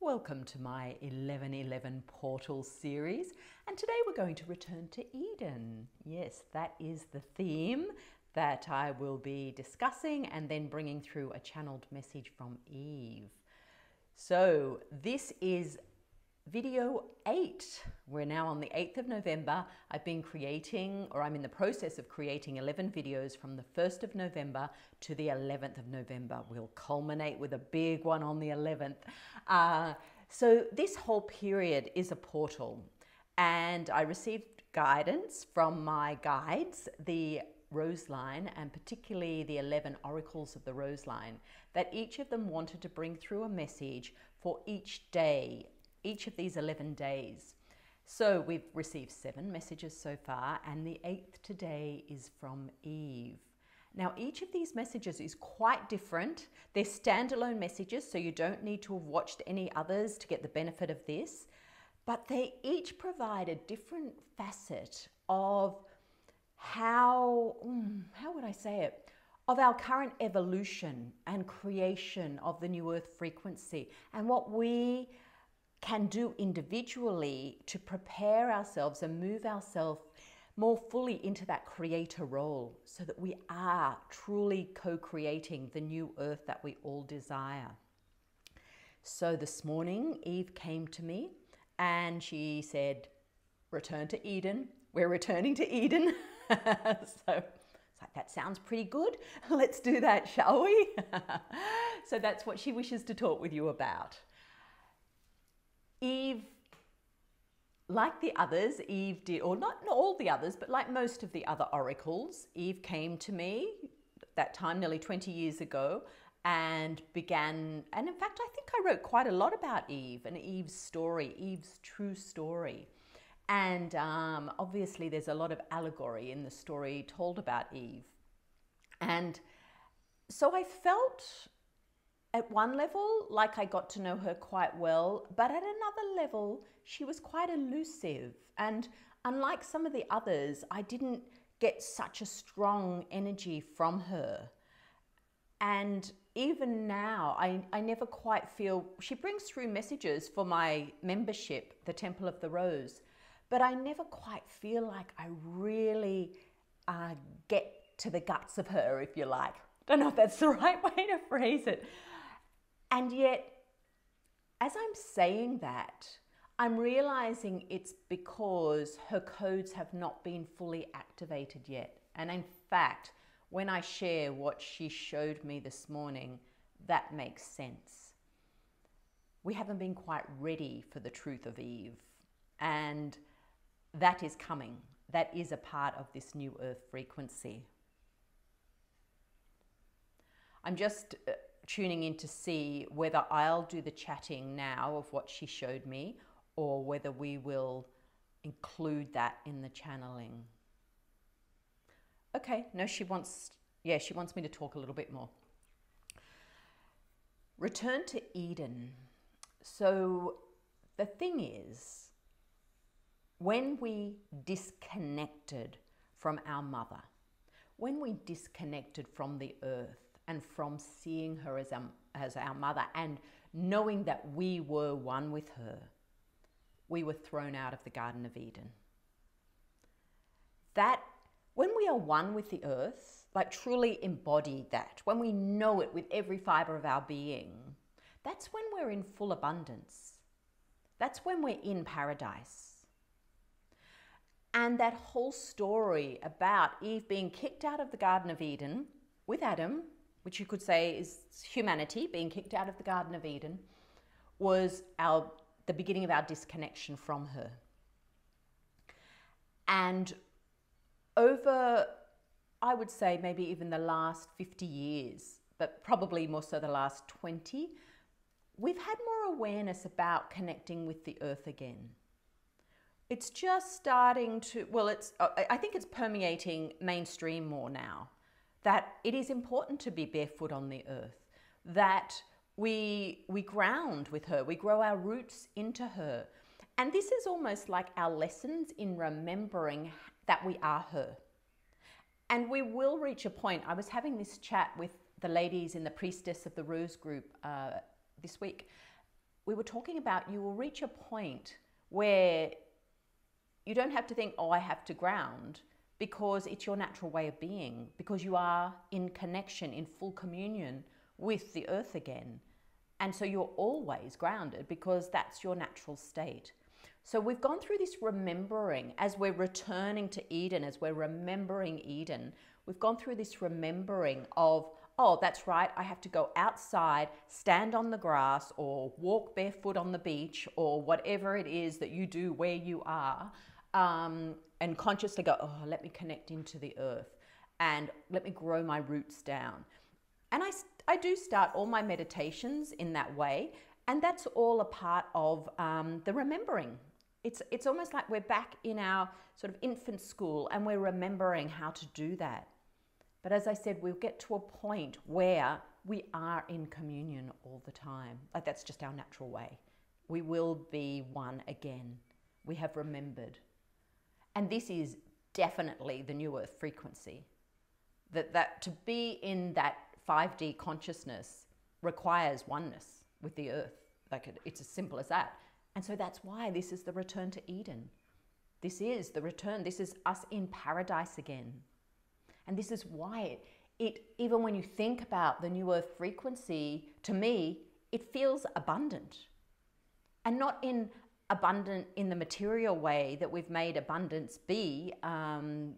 Welcome to my 1111 Portal series, and today we're going to return to Eden. Yes, that is the theme that I will be discussing and then bringing through a channeled message from Eve. So this is video 8. We're now on the 8th of November. I've been creating, or I'm in the process of creating 11 videos from the 1st of November to the 11th of November. We'll culminate with a big one on the 11th. So this whole period is a portal, and I received guidance from my guides, the Rose Line, and particularly the 11 oracles of the Rose Line, that each of them wanted to bring through a message for each day, each of these 11 days. So we've received 7 messages so far, and the 8th today is from Eve. Now, each of these messages is quite different. They're standalone messages, so you don't need to have watched any others to get the benefit of this, but they each provide a different facet of how would I say it? Of our current evolution and creation of the new earth frequency, and what we can do individually to prepare ourselves and move ourselves more fully into that creator role, so that we are truly co-creating the new earth that we all desire. So this morning, Eve came to me and she said, return to Eden. We're returning to Eden. So it's like, that sounds pretty good. Let's do that, shall we? So that's what she wishes to talk with you about. Eve, like the others, Eve did, or not all the others, but like most of the other oracles, Eve came to me that time nearly 20 years ago and began, and in fact, I think I wrote quite a lot about Eve and Eve's story, Eve's true story. And obviously there's a lot of allegory in the story told about Eve. And so I felt at one level like I got to know her quite well, but at another level, she was quite elusive. And unlike some of the others, I didn't get such a strong energy from her. And even now, I never quite feel, she brings through messages for my membership, the Temple of the Rose, but I never quite feel like I really get to the guts of her, if you like. Don't know if that's the right way to phrase it. And yet, as I'm saying that, I'm realizing it's because her codes have not been fully activated yet. And in fact, when I share what she showed me this morning, that makes sense. We haven't been quite ready for the truth of Eve, and that is coming. That is a part of this new earth frequency. I'm just tuning in to see whether I'll do the chatting now of what she showed me, or whether we will include that in the channeling. Okay, no, she wants me to talk a little bit more. Return to Eden. So the thing is, when we disconnected from our mother, when we disconnected from the earth and from seeing her as our mother and knowing that we were one with her, we were thrown out of the Garden of Eden. That when we are one with the earth, like truly embody that, when we know it with every fiber of our being, that's when we're in full abundance. That's when we're in paradise. And that whole story about Eve being kicked out of the Garden of Eden with Adam, which you could say is humanity being kicked out of the Garden of Eden, was the beginning of our disconnection from her. And over, I would say, maybe even the last 50 years, but probably more so the last 20, we've had more awareness about connecting with the earth again. It's just starting to, I think it's permeating mainstream more now, that it is important to be barefoot on the earth, that we ground with her, we grow our roots into her. And this is almost like our lessons in remembering that we are her. And we will reach a point. I was having this chat with the ladies in the Priestess of the Rose group this week, we were talking about you will reach a point where you don't have to think, oh, I have to ground, because it's your natural way of being, because you are in connection, in full communion with the earth again. And so you're always grounded because that's your natural state. So we've gone through this remembering as we're returning to Eden, as we're remembering Eden. We've gone through this remembering of, oh, that's right, I have to go outside, stand on the grass, or walk barefoot on the beach, or whatever it is that you do where you are, and consciously go, oh, let me connect into the earth and let me grow my roots down. And I do start all my meditations in that way, and that's all a part of the remembering. It's almost like we're back in our sort of infant school and we're remembering how to do that. But as I said, we'll get to a point where we are in communion all the time. Like that's just our natural way. We will be one again. We have remembered. And this is definitely the new earth frequency. That to be in that 5D consciousness requires oneness with the earth. Like it's as simple as that. And so that's why this is the return to Eden. This is the return. This is us in paradise again. And this is why it even when you think about the new earth frequency, to me, it feels abundant. And not in abundant in the material way that we've made abundance be,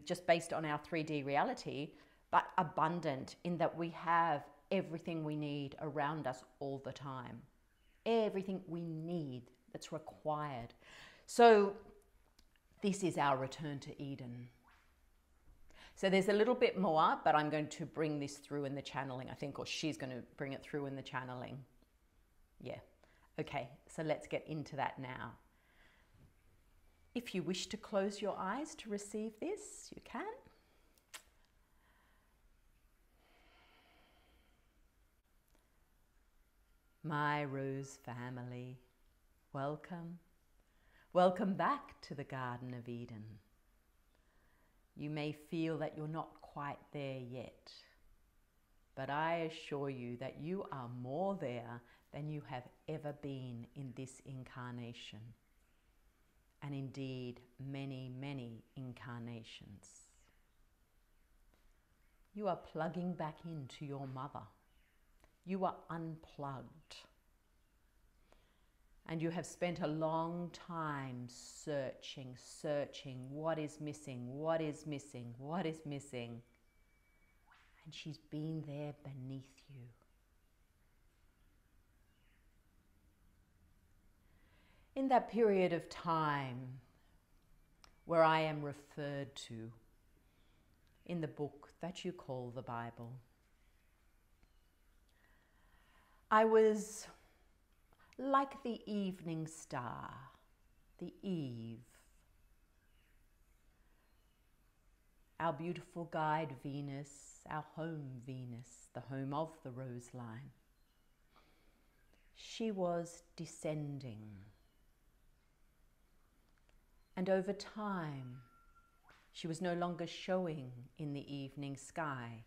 just based on our 3D reality, but abundant in that we have everything we need around us all the time. Everything we need that's required. So this is our return to Eden. So there's a little bit more, but I'm going to bring this through in the channeling, I think, or she's going to bring it through in the channeling. Yeah. Okay, so let's get into that now. If you wish to close your eyes to receive this, you can. My Rose family, welcome. Welcome back to the Garden of Eden. You may feel that you're not quite there yet, but I assure you that you are more there than you have ever been in this incarnation, and indeed many, many incarnations. You are plugging back into your mother. You are unplugged. And you have spent a long time searching, what is missing, what is missing, what is missing. And she's been there beneath you. In that period of time where I am referred to in the book that you call the Bible, I was like the evening star, the Eve, our beautiful guide Venus, our home Venus, the home of the rose line. She was descending. And over time, she was no longer showing in the evening sky.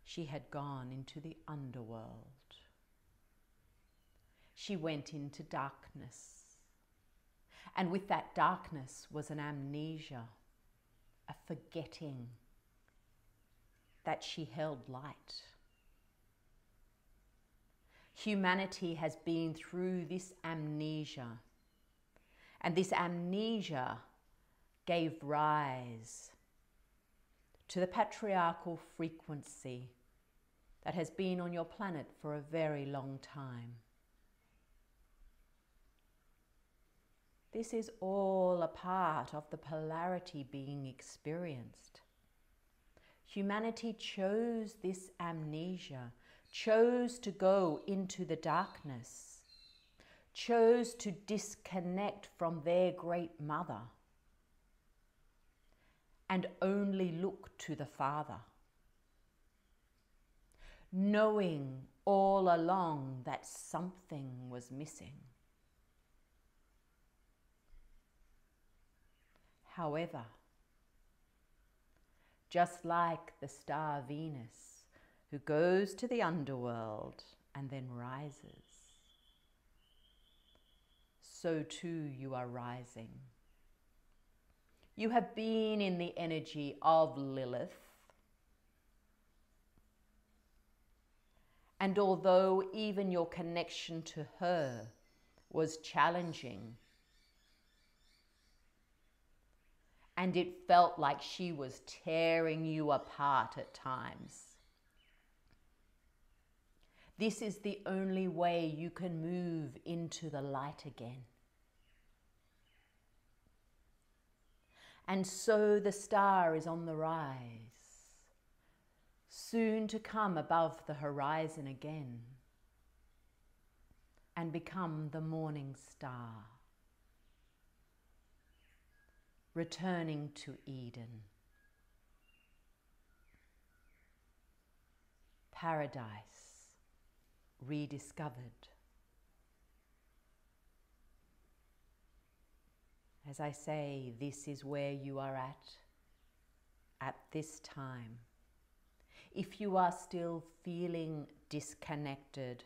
She had gone into the underworld. She went into darkness. And with that darkness was an amnesia, a forgetting that she held light. Humanity has been through this amnesia, and this amnesia gave rise to the patriarchal frequency that has been on your planet for a very long time. This is all a part of the polarity being experienced. Humanity chose this amnesia, chose to go into the darkness, chose to disconnect from their great mother and only look to the Father, knowing all along that something was missing. However, just like the star Venus, who goes to the underworld and then rises, so too you are rising. You have been in the energy of Lilith. And although even your connection to her was challenging, and it felt like she was tearing you apart at times, this is the only way you can move into the light again. And so the star is on the rise, soon to come above the horizon again and become the morning star, returning to Eden, paradise rediscovered. As I say, this is where you are at this time. If you are still feeling disconnected,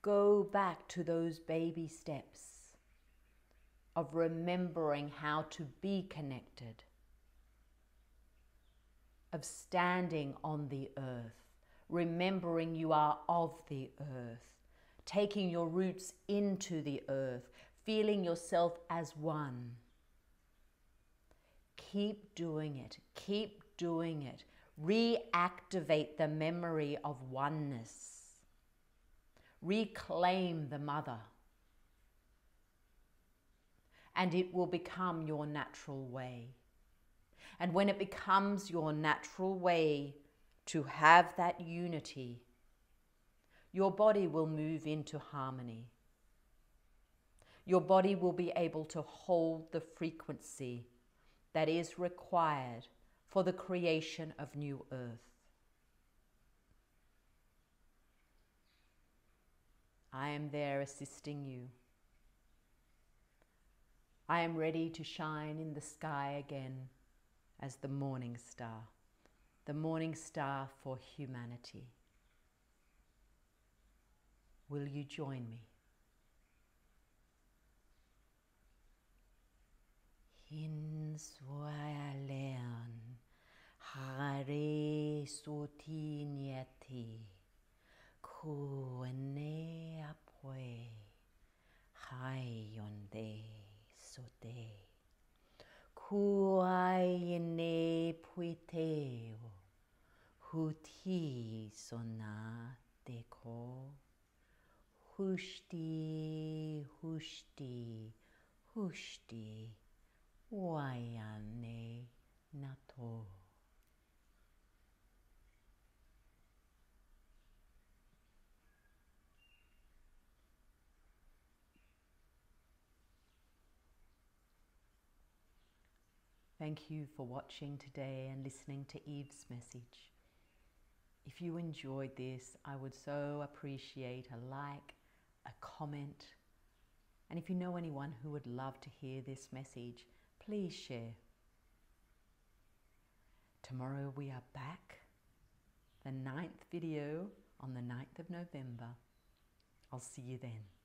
go back to those baby steps of remembering how to be connected, of standing on the earth, remembering you are of the earth, taking your roots into the earth, feeling yourself as one. Keep doing it. Keep doing it. Reactivate the memory of oneness. Reclaim the mother. And it will become your natural way. And when it becomes your natural way to have that unity, your body will move into harmony. Your body will be able to hold the frequency that is required for the creation of new earth. I am there assisting you. I am ready to shine in the sky again as the morning star for humanity. Will you join me? In Swalen Hare Sotiniati Kuene Apwe Hayonde Sote Kuayene Puiteo Huti Sona Deko Hushti Hushti Hushti Wayane Nato. Thank you for watching today and listening to Eve's message. If you enjoyed this, I would so appreciate a like, a comment, and if you know anyone who would love to hear this message, please share. Tomorrow we are back, the 9th video on the 9th of November. I'll see you then.